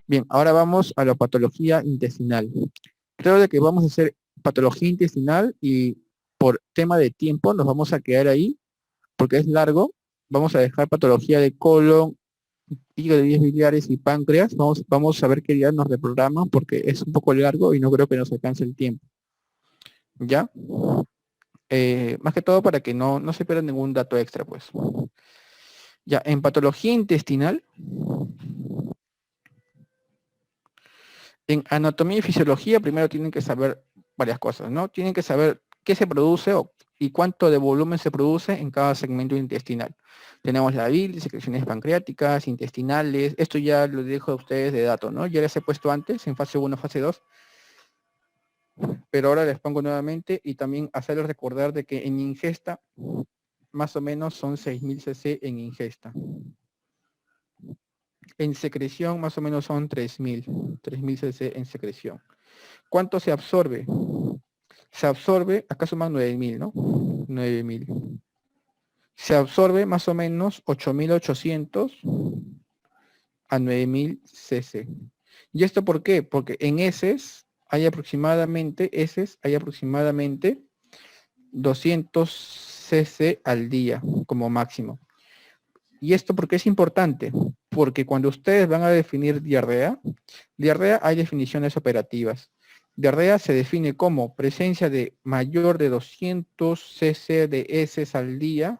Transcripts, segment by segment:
Bien, ahora vamos a la patología intestinal. Creo de que vamos a hacer patología intestinal y por tema de tiempo nos vamos a quedar ahí porque es largo. Vamos a dejar patología de colon, hígado, vías biliares y páncreas. Vamos a ver qué día nos reprograman porque es un poco largo y no creo que nos alcance el tiempo. ¿Ya? Más que todo para que no se pierda ningún dato extra, pues. Ya, en patología intestinal, en anatomía y fisiología primero tienen que saber varias cosas, ¿no? Tienen que saber qué se produce y cuánto de volumen se produce en cada segmento intestinal. Tenemos la bilis, secreciones pancreáticas, intestinales, esto ya lo dejo a ustedes de dato, ¿no? Ya les he puesto antes en fase 1, fase 2, pero ahora les pongo nuevamente y también hacerles recordar de que en ingesta más o menos son 6.000 cc en ingesta. En secreción más o menos son 3.000 cc en secreción. ¿Cuánto se absorbe? Se absorbe, acá suman 9.000, ¿no? 9.000. Se absorbe más o menos 8.800 a 9.000 cc. ¿Y esto por qué? Porque en heces hay aproximadamente 200 cc al día como máximo. ¿Y esto por qué es importante? Porque cuando ustedes van a definir diarrea hay definiciones operativas. Diarrea se define como presencia de mayor de 200 cc de heces al día,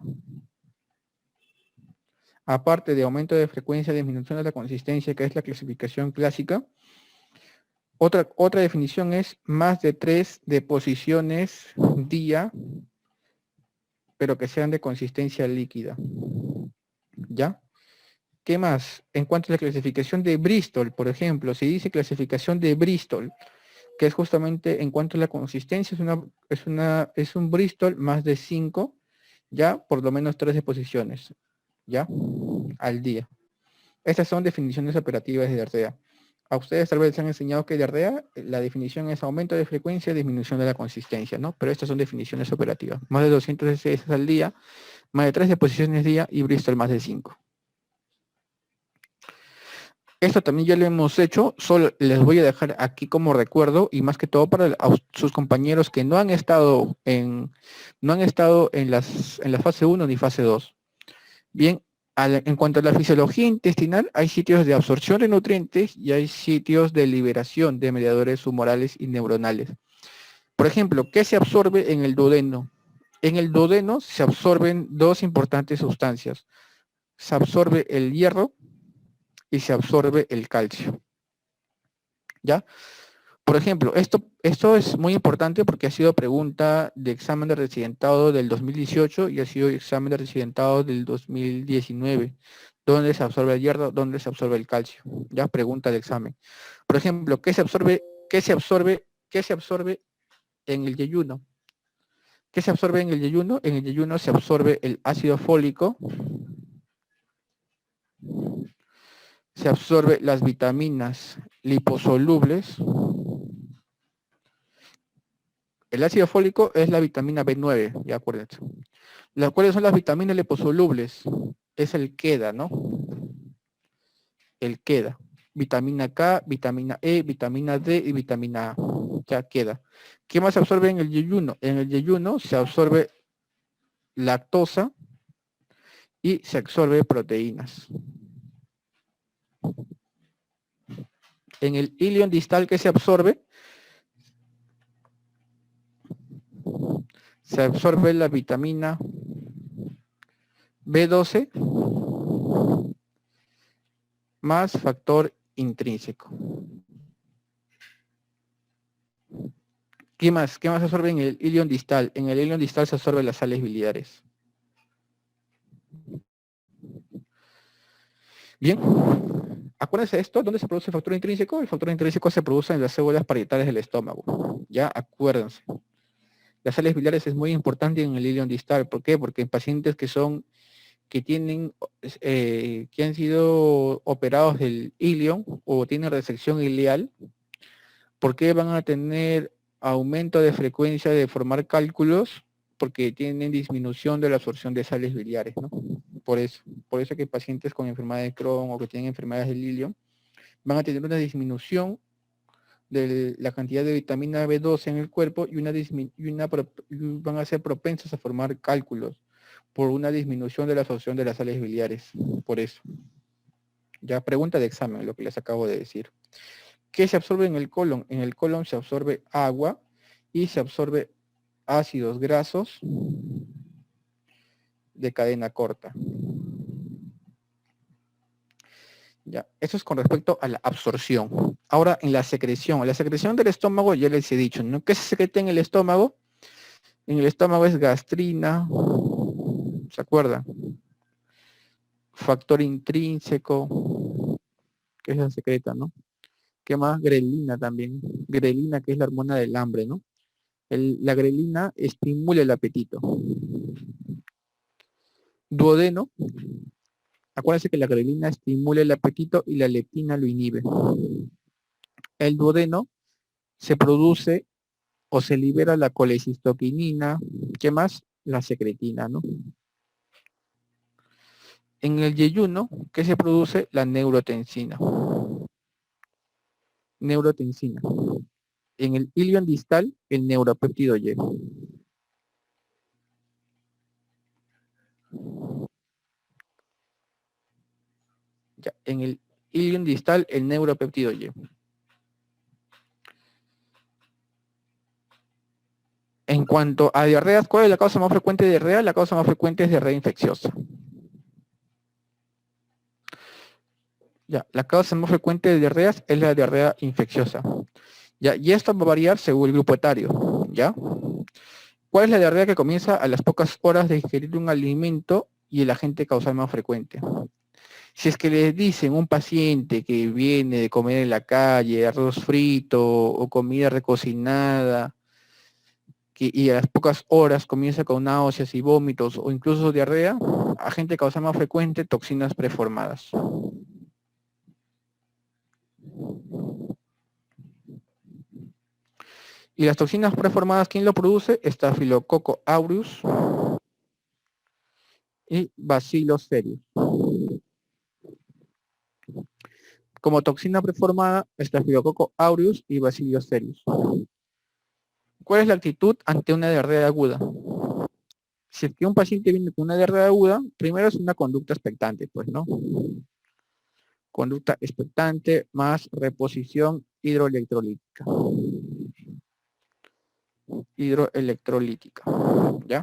aparte de aumento de frecuencia, disminución de la consistencia, que es la clasificación clásica. Otra definición es más de 3 deposiciones día, pero que sean de consistencia líquida. ¿Ya? ¿Qué más? En cuanto a la clasificación de Bristol, por ejemplo, si dice clasificación de Bristol, que es justamente en cuanto a la consistencia, es un Bristol más de 5, ya por lo menos 3 deposiciones, ya, al día. Estas son definiciones operativas de diarrea. A ustedes tal vez les han enseñado que diarrea, la definición es aumento de frecuencia, disminución de la consistencia, ¿no? Pero estas son definiciones operativas. Más de 200 cc al día, más de 3 deposiciones al día y Bristol más de 5. Esto también ya lo hemos hecho, solo les voy a dejar aquí como recuerdo y más que todo para sus compañeros que no han estado en la fase 1 ni fase 2. Bien, en cuanto a la fisiología intestinal, hay sitios de absorción de nutrientes y hay sitios de liberación de mediadores humorales y neuronales. Por ejemplo, ¿qué se absorbe en el duodeno? En el duodeno se absorben dos importantes sustancias. Se absorbe el hierro y se absorbe el calcio. ¿Ya? Por ejemplo, esto es muy importante porque ha sido pregunta de examen de residentado del 2018 y ha sido examen de residentado del 2019. ¿Dónde se absorbe el hierro? ¿Dónde se absorbe el calcio? Ya, pregunta de examen. Por ejemplo, ¿qué se absorbe? ¿Qué se absorbe en el yeyuno? ¿Qué se absorbe en el yeyuno? En el yeyuno se absorbe el ácido fólico, se absorbe las vitaminas liposolubles. El ácido fólico es la vitamina B9, ya acuérdense. ¿Cuáles son las vitaminas liposolubles? Es el queda, ¿no? El queda. Vitamina K, vitamina E, vitamina D y vitamina A. Ya queda. ¿Qué más se absorbe en el yeyuno? En el yeyuno se absorbe lactosa y se absorbe proteínas. En el ilion distal, ¿qué se absorbe? Se absorbe la vitamina B12 más factor intrínseco. ¿Qué más? ¿Qué más se absorbe en el ilion distal? En el ilion distal se absorben las sales biliares. Bien, acuérdense de esto, ¿dónde se produce el factor intrínseco? El factor intrínseco se produce en las células parietales del estómago. Ya, acuérdense. Las sales biliares es muy importante en el ilion distal. ¿Por qué? Porque en pacientes que tienen, que han sido operados del ilion o tienen resección ileal, ¿por qué van a tener aumento de frecuencia de formar cálculos? Porque tienen disminución de la absorción de sales biliares, ¿no? Por eso que pacientes con enfermedad de Crohn o que tienen enfermedades del ilion van a tener una disminución de la cantidad de vitamina B12 en el cuerpo y van a ser propensos a formar cálculos por una disminución de la absorción de las sales biliares. Por eso. Ya, pregunta de examen, lo que les acabo de decir. ¿Qué se absorbe en el colon? En el colon se absorbe agua y se absorbe ácidos grasos de cadena corta. Ya, eso es con respecto a la absorción. Ahora, en la secreción del estómago, ya les he dicho, ¿no? ¿Qué se secreta en el estómago? En el estómago es gastrina, ¿se acuerdan? Factor intrínseco, que es la secreta, ¿no? ¿Qué más? Grelina también. Grelina, que es la hormona del hambre, ¿no? La grelina estimula el apetito. Duodeno, acuérdense que la grelina estimula el apetito y la leptina lo inhibe. El duodeno se produce o se libera la colecistoquinina, ¿qué más? La secretina, ¿no? En el yeyuno, ¿qué se produce? La neurotensina. Neurotensina. En el ilion distal, el neuropéptido Y. Ya, en el ilion distal, el neuropéptido Y. En cuanto a diarreas, ¿cuál es la causa más frecuente de diarrea? La causa más frecuente es diarrea infecciosa. Ya, la causa más frecuente de diarreas es la diarrea infecciosa. Ya, y esto va a variar según el grupo etario. ¿Ya? ¿Cuál es la diarrea que comienza a las pocas horas de ingerir un alimento y el agente causal más frecuente? Si es que les dicen un paciente que viene de comer en la calle, arroz frito o comida recocinada, y a las pocas horas comienza con náuseas y vómitos o incluso diarrea, agente causal más frecuente, toxinas preformadas. Y las toxinas preformadas, ¿quién lo produce? Staphylococcus aureus y Bacillus cereus. Como toxina preformada, Staphylococcus aureus y Bacillus cereus. ¿Cuál es la actitud ante una diarrea aguda? Si es que un paciente viene con una diarrea aguda, primero es una conducta expectante, pues, ¿no? Conducta expectante más reposición hidroelectrolítica. Hidroelectrolítica, ¿ya?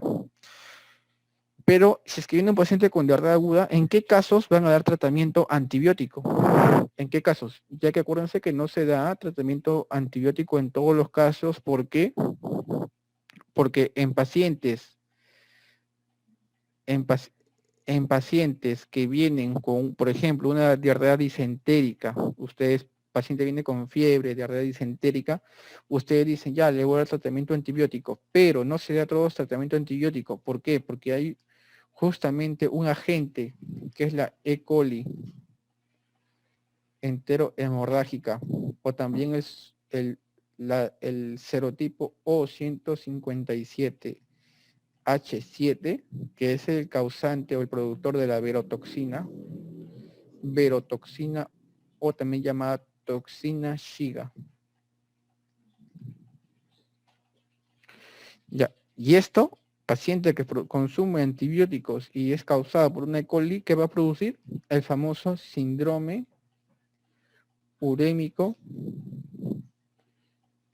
Pero si es que viene un paciente con diarrea aguda, ¿en qué casos van a dar tratamiento antibiótico? ¿En qué casos? Ya que acuérdense que no se da tratamiento antibiótico en todos los casos. ¿Por qué? Porque en, en pacientes que vienen con, por ejemplo, una diarrea disentérica, ustedes, paciente viene con fiebre, diarrea disentérica, ustedes dicen, ya, le voy a dar tratamiento antibiótico, pero no se da todos tratamiento antibiótico. ¿Por qué? Porque hay justamente un agente, que es la E. coli enterohemorrágica, o también es el serotipo O157 H7, que es el causante o el productor de la verotoxina o también llamada toxina Shiga. Ya, y esto, paciente que consume antibióticos y es causado por una E. coli, ¿qué va a producir? El famoso síndrome urémico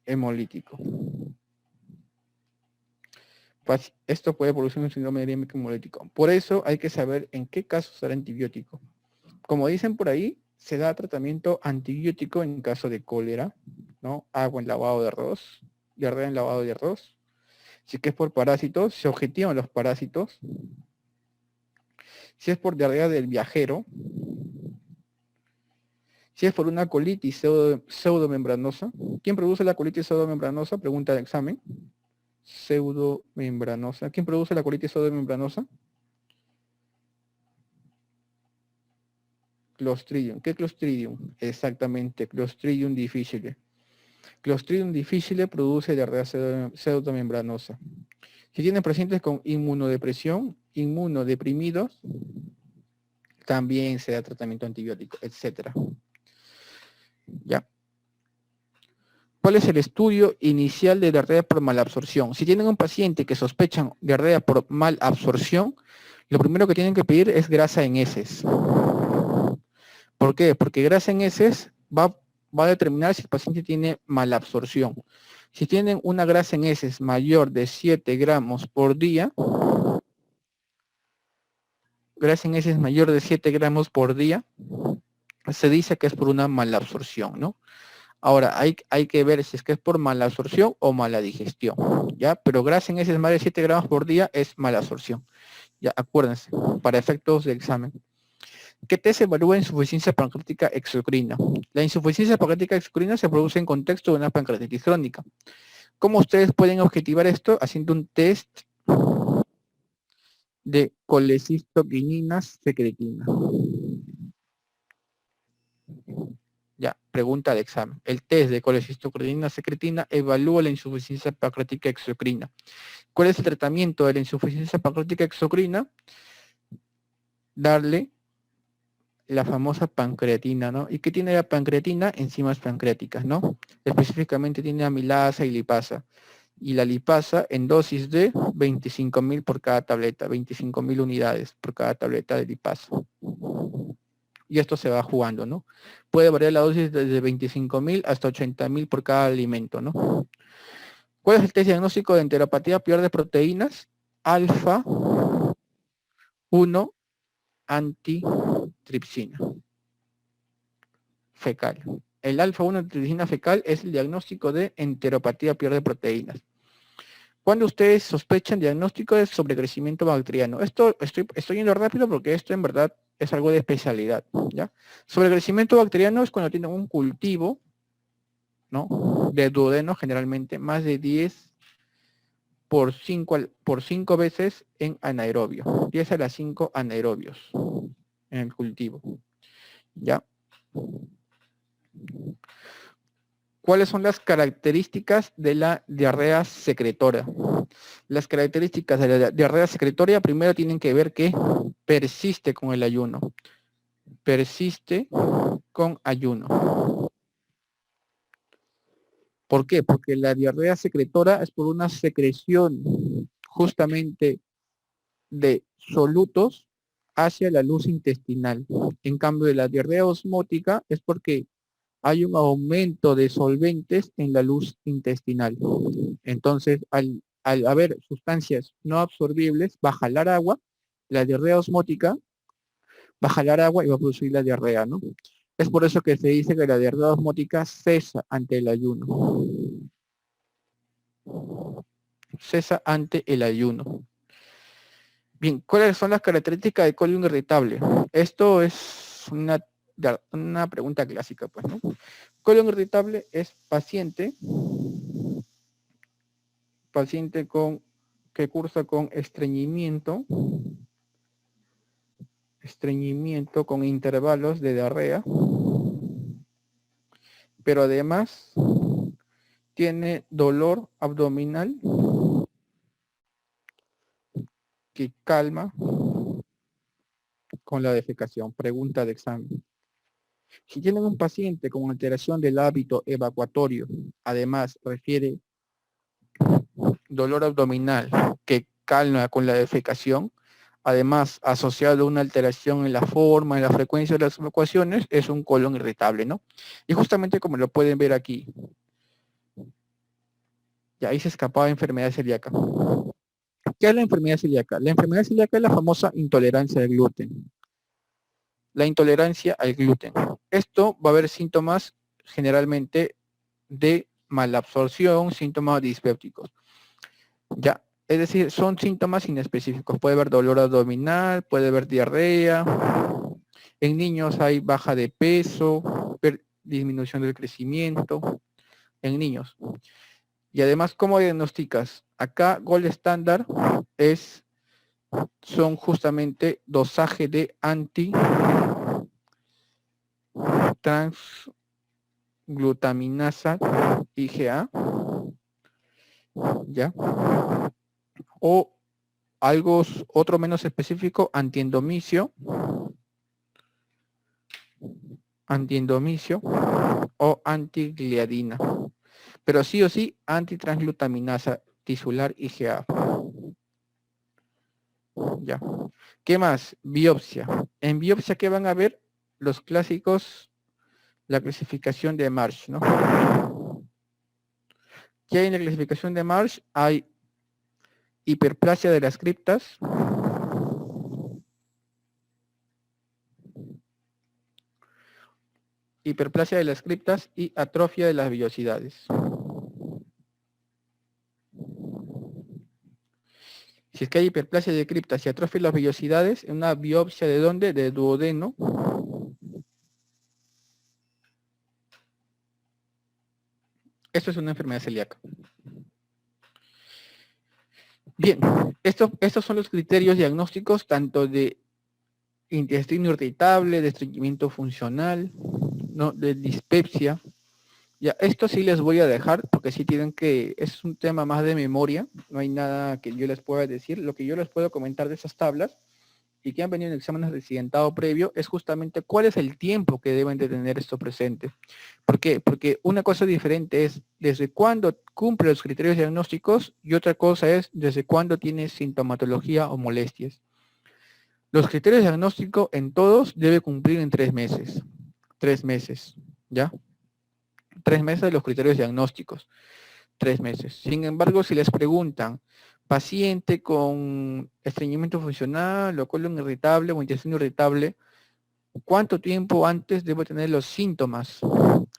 hemolítico. Esto puede producir un síndrome urémico hemolítico. Por eso hay que saber en qué casos será antibiótico. Como dicen por ahí, se da tratamiento antibiótico en caso de cólera, ¿no? Agua en lavado de arroz, diarrea en lavado de arroz. Si es que es por parásitos, se objetivan los parásitos. Si es por diarrea del viajero, si es por una colitis pseudomembranosa. ¿Quién produce la colitis pseudomembranosa? Pregunta de examen. Pseudomembranosa. ¿Quién produce la colitis pseudomembranosa? Clostridium. ¿Qué Clostridium? Exactamente, Clostridium difficile. Clostridium difficile produce diarrea pseudomembranosa. Si tienen pacientes con inmunodepresión, inmunodeprimidos, también se da tratamiento antibiótico, etc. ¿Ya? ¿Cuál es el estudio inicial de diarrea por malabsorción? Si tienen un paciente que sospechan diarrea por malabsorción, lo primero que tienen que pedir es grasa en heces. ¿Por qué? Porque grasa en heces va a determinar si el paciente tiene malabsorción. Si tienen una grasa en heces mayor de 7 gramos por día, grasa en heces mayor de 7 gramos por día, se dice que es por una malabsorción, ¿no? Ahora, hay que ver si es que es por mala absorción o mala digestión, ¿ya? Pero grasa en heces más de 7 gramos por día es mala absorción. Ya, acuérdense, para efectos de examen. ¿Qué test evalúa insuficiencia pancreática exocrina? La insuficiencia pancreática exocrina se produce en contexto de una pancreatitis crónica. ¿Cómo ustedes pueden objetivar esto? Haciendo un test de colecistoquinina secretina. Ya, pregunta de examen. El test de colecistoquinina secretina evalúa la insuficiencia pancreática exocrina. ¿Cuál es el tratamiento de la insuficiencia pancreática exocrina? Darle la famosa pancreatina, ¿no? ¿Y qué tiene la pancreatina? Enzimas pancreáticas, ¿no? Específicamente tiene amilasa y lipasa. Y la lipasa en dosis de 25.000 por cada tableta, 25.000 unidades por cada tableta de lipasa. Y esto se va jugando, ¿no? Puede variar la dosis desde 25.000 hasta 80.000 por cada alimento, ¿no? ¿Cuál es el test diagnóstico de enteropatía pior de proteínas? Alfa 1 antitripsina fecal. El alfa-1 antitripsina fecal es el diagnóstico de enteropatía pior de proteínas. Cuando ustedes sospechan diagnóstico de sobrecrecimiento bacteriano, esto estoy yendo rápido porque esto en verdad es algo de especialidad, ¿ya? Sobrecrecimiento bacteriano es cuando tienen un cultivo, ¿no? De duodeno generalmente más de 10 por 5 veces en anaerobio, 10 a las 5 anaerobios en el cultivo, ¿ya? ¿Cuáles son las características de la diarrea secretora? Las características de la diarrea secretoria primero tienen que ver que persiste con el ayuno. Persiste con ayuno. ¿Por qué? Porque la diarrea secretora es por una secreción justamente de solutos hacia la luz intestinal. En cambio, la diarrea osmótica es porque hay un aumento de solventes en la luz intestinal. Entonces, al haber sustancias no absorbibles, va a jalar agua, la diarrea osmótica va a jalar agua y va a producir la diarrea, ¿no? Es por eso que se dice que la diarrea osmótica cesa ante el ayuno. Cesa ante el ayuno. Bien, ¿cuáles son las características del colon irritable? Esto es una pregunta clásica, pues, ¿no? Colon irritable es paciente que cursa con estreñimiento con intervalos de diarrea, pero además tiene dolor abdominal que calma con la defecación. Pregunta de examen. Si tienen un paciente con alteración del hábito evacuatorio, además refiere dolor abdominal que calma con la defecación, además asociado a una alteración en la forma, en la frecuencia de las evacuaciones, es un colon irritable, ¿no? Y justamente como lo pueden ver aquí, y ahí se escapaba enfermedad celíaca. ¿Qué es la enfermedad celíaca? La enfermedad celíaca es la famosa intolerancia al gluten. La intolerancia al gluten. Esto va a haber síntomas generalmente de malabsorción, síntomas dispépticos. Ya, es decir, son síntomas inespecíficos. Puede haber dolor abdominal, puede haber diarrea. En niños hay baja de peso, disminución del crecimiento. En niños. Y además, ¿cómo diagnosticas? Acá, gold estándar son justamente dosaje de antitransglutaminasa IgA, ¿ya? O otro menos específico, antiendomicio, o antigliadina. Pero sí o sí, antitransglutaminasa tisular IgA. Ya. ¿Qué más? Biopsia. En biopsia, ¿qué van a ver? Los clásicos, la clasificación de Marsh, ¿no? ¿Qué hay en la clasificación de Marsh? Hay hiperplasia de las criptas, hiperplasia de las criptas y atrofia de las vellosidades. Si es que hay hiperplasia de criptas y atrofia de las vellosidades, en una biopsia ¿de dónde? De duodeno. Esto es una enfermedad celíaca. Bien, estos son los criterios diagnósticos tanto de intestino irritable, de estreñimiento funcional, ¿no? De dispepsia. Ya, esto sí les voy a dejar porque sí tienen que, es un tema más de memoria, no hay nada que yo les pueda decir. Lo que yo les puedo comentar de esas tablas y que han venido en exámenes de accidentado previo es justamente cuál es el tiempo que deben de tener esto presente. ¿Por qué? Porque una cosa diferente es desde cuándo cumple los criterios diagnósticos y otra cosa es desde cuándo tiene sintomatología o molestias. Los criterios diagnósticos en todos debe cumplir en 3 meses. 3 meses, ¿ya? 3 meses de los criterios diagnósticos. 3 meses. Sin embargo, si les preguntan, paciente con estreñimiento funcional o colon irritable o intestino irritable, ¿cuánto tiempo antes debe tener los síntomas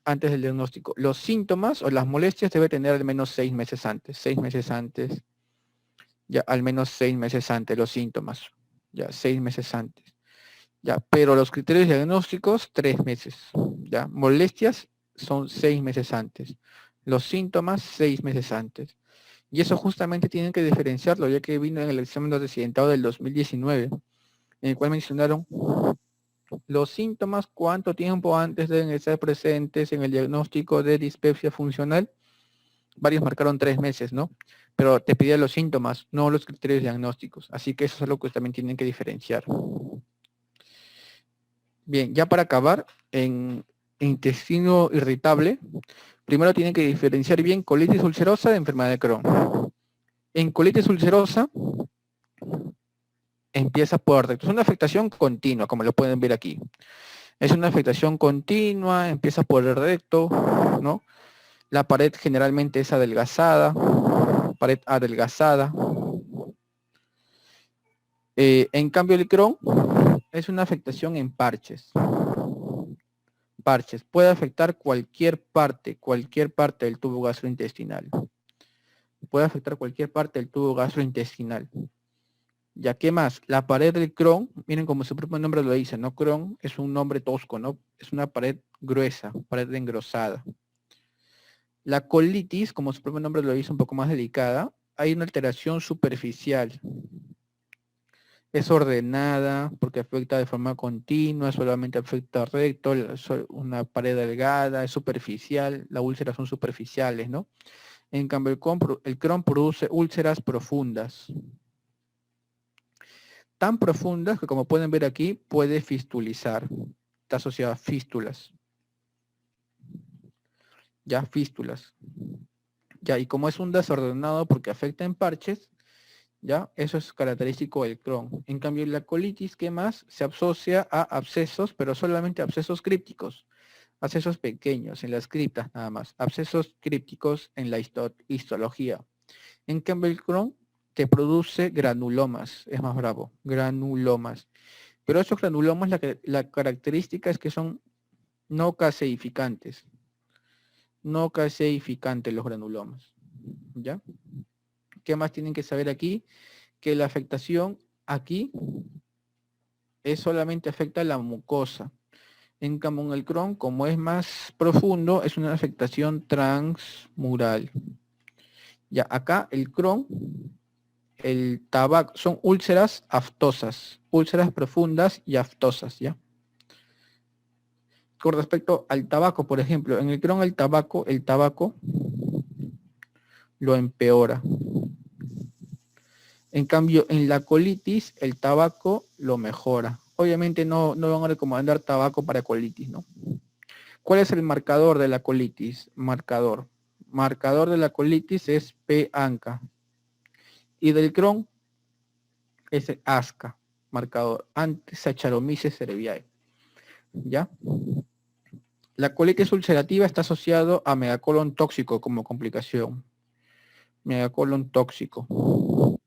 antes del diagnóstico? Los síntomas o las molestias debe tener al menos 6 meses antes. 6 meses antes. Ya, al menos 6 meses antes los síntomas. Ya, 6 meses antes. Ya, pero los criterios diagnósticos, 3 meses. Ya, molestias son 6 meses antes. Los síntomas, 6 meses antes. Y eso justamente tienen que diferenciarlo, ya que vino en el examen de accidentado del 2019, en el cual mencionaron los síntomas, cuánto tiempo antes deben estar presentes en el diagnóstico de dispepsia funcional. Varios marcaron 3 meses, ¿no? Pero te pidía los síntomas, no los criterios diagnósticos. Así que eso es algo que también tienen que diferenciar. Bien, ya para acabar, en intestino irritable, primero tienen que diferenciar bien colitis ulcerosa de enfermedad de Crohn. En colitis ulcerosa empieza por recto. Es una afectación continua, como lo pueden ver aquí. Es una afectación continua, empieza por el recto, ¿no? La pared generalmente es adelgazada, pared adelgazada. En cambio el Crohn es una afectación en parches. Parches. Puede afectar cualquier parte del tubo gastrointestinal. Puede afectar cualquier parte del tubo gastrointestinal. Ya, ¿qué más? La pared del Crohn, miren como su propio nombre lo dice, ¿no? Crohn es un nombre tosco, ¿no? Es una pared gruesa, pared engrosada. La colitis, como su propio nombre lo dice, un poco más delicada, hay una alteración superficial. Es ordenada porque afecta de forma continua, solamente afecta recto, una pared delgada, es superficial, las úlceras son superficiales, ¿no? En cambio, el Crohn produce úlceras profundas. Tan profundas que, como pueden ver aquí, puede fistulizar. Está asociada a fístulas. Ya, fístulas. Ya, y como es un desordenado porque afecta en parches, ya, eso es característico del Crohn. En cambio, la colitis, ¿qué más? Se asocia a abscesos, pero solamente abscesos crípticos. Abscesos pequeños en las criptas nada más. Abscesos crípticos en la histología. En cambio, el Crohn te produce granulomas. Es más bravo. Granulomas. Pero estos granulomas, la característica es que son no caseificantes. No caseificantes los granulomas. ¿Ya? ¿Qué más tienen que saber aquí? Que la afectación aquí es solamente afecta a la mucosa. En cambio, en el Crohn, como es más profundo, es una afectación transmural. Ya, acá el Crohn, el tabaco, son úlceras aftosas, úlceras profundas y aftosas, ¿ya? Con respecto al tabaco, por ejemplo, en el Crohn el tabaco lo empeora. En cambio, en la colitis, el tabaco lo mejora. Obviamente no van a recomendar tabaco para colitis, ¿no? ¿Cuál es el marcador de la colitis? Marcador. Marcador de la colitis es P. anca. Y del Crohn es el ASCA. Marcador. Anti-Saccharomyces cerevisiae. ¿Ya? La colitis ulcerativa está asociado a megacolon tóxico como complicación. Megacolon tóxico.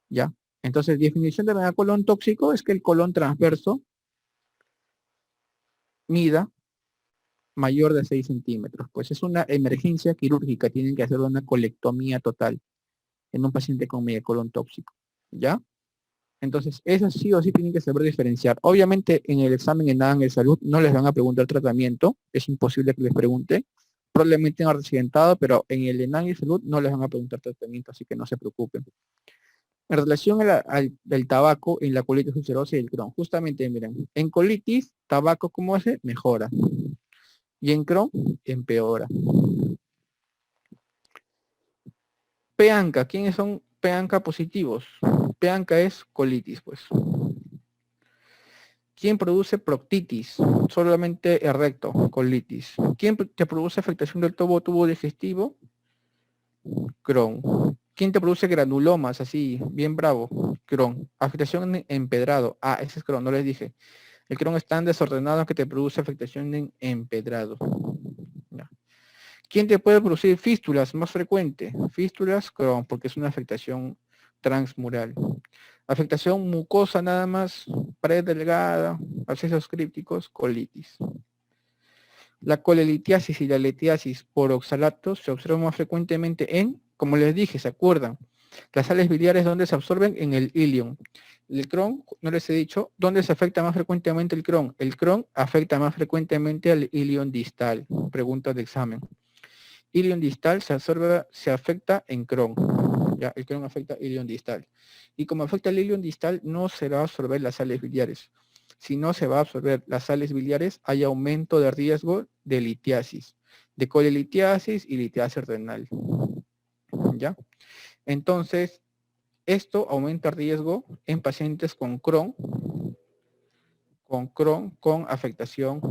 ¿Ya? Entonces, definición de megacolon tóxico es que el colon transverso mida mayor de 6 centímetros. Pues es una emergencia quirúrgica. Tienen que hacer una colectomía total en un paciente con megacolon tóxico. ¿Ya? Entonces, esas sí o sí tienen que saber diferenciar. Obviamente, en el examen en nada en el salud no les van a preguntar tratamiento. Es imposible que les pregunte. Probablemente en accidentado, pero en el ENAN y salud no les van a preguntar tratamiento, así que no se preocupen. En relación del tabaco en la colitis ulcerosa y el Crohn, justamente miren, en colitis, tabaco, ¿cómo hace? Mejora. Y en Crohn, empeora. P-ANCA, ¿quiénes son P-ANCA positivos? P-ANCA es colitis, pues. ¿Quién produce proctitis? Solamente el recto, colitis. ¿Quién te produce afectación del tubo digestivo? Crohn. ¿Quién te produce granulomas así, bien bravo? Crohn. Afectación en empedrado. Ah, ese es Crohn, no les dije. El Crohn es tan desordenado que te produce afectación en empedrado. Ya. ¿Quién te puede producir fístulas más frecuente? Fístulas, Crohn, porque es una afectación transmural. Afectación mucosa nada más, pared delgada, abscesos crípticos, colitis. La colelitiasis y la litiasis por oxalatos se observan más frecuentemente en, como les dije, ¿se acuerdan? Las sales biliares, ¿dónde se absorben? En el ilion. El Crohn, no les he dicho, ¿dónde se afecta más frecuentemente el Crohn? El Crohn afecta más frecuentemente al ilion distal. Pregunta de examen. Ilion distal se afecta en Crohn. Ya, el Crohn afecta ilion distal. Y como afecta el ilion distal, no se va a absorber las sales biliares. Si no se va a absorber las sales biliares, hay aumento de riesgo de litiasis, de colelitiasis y litiasis renal. ¿Ya? Entonces, esto aumenta el riesgo en pacientes con Crohn, con afectación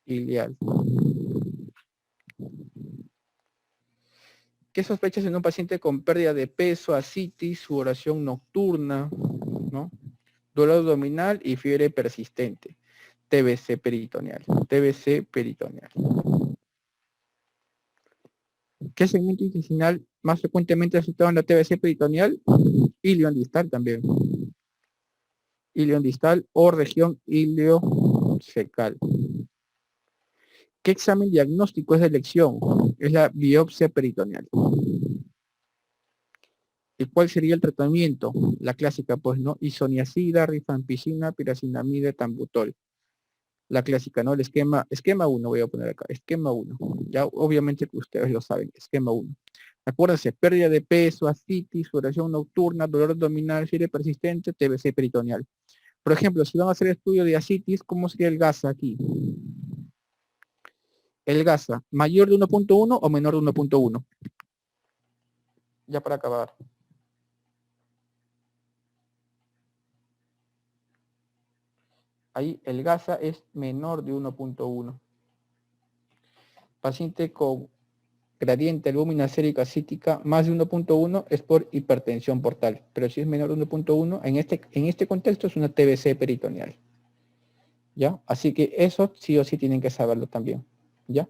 ilial. ¿Qué sospechas en un paciente con pérdida de peso, ascitis, sudoración nocturna, ¿no? Dolor abdominal y fiebre persistente? TBC peritoneal. TBC peritoneal. ¿Qué segmento intestinal más frecuentemente afectado en la TBC peritoneal? Ilion distal también. Ilion distal o región iliocecal. ¿Qué examen diagnóstico es de elección? Es la biopsia peritoneal. ¿Y cuál sería el tratamiento? La clásica, pues, ¿no? Isoniazida, rifampicina, piracinamida, tambutol. La clásica, ¿no? El esquema 1 voy a poner acá, esquema 1. Ya obviamente que ustedes lo saben, esquema 1. Acuérdense, pérdida de peso, ascitis, sudoración nocturna, dolor abdominal, fiebre persistente, TBC peritoneal. Por ejemplo, si van a hacer estudio de ascitis, ¿cómo sería el GASA aquí? El GASA, ¿mayor de 1.1 o menor de 1.1? Ya para acabar. Ahí el GASA es menor de 1.1. Paciente con gradiente albúmina sérica cítica más de 1.1 es por hipertensión portal, pero si es menor de 1.1, en este contexto es una TBC peritoneal. ¿Ya? Así que eso sí o sí tienen que saberlo también. ¿Ya?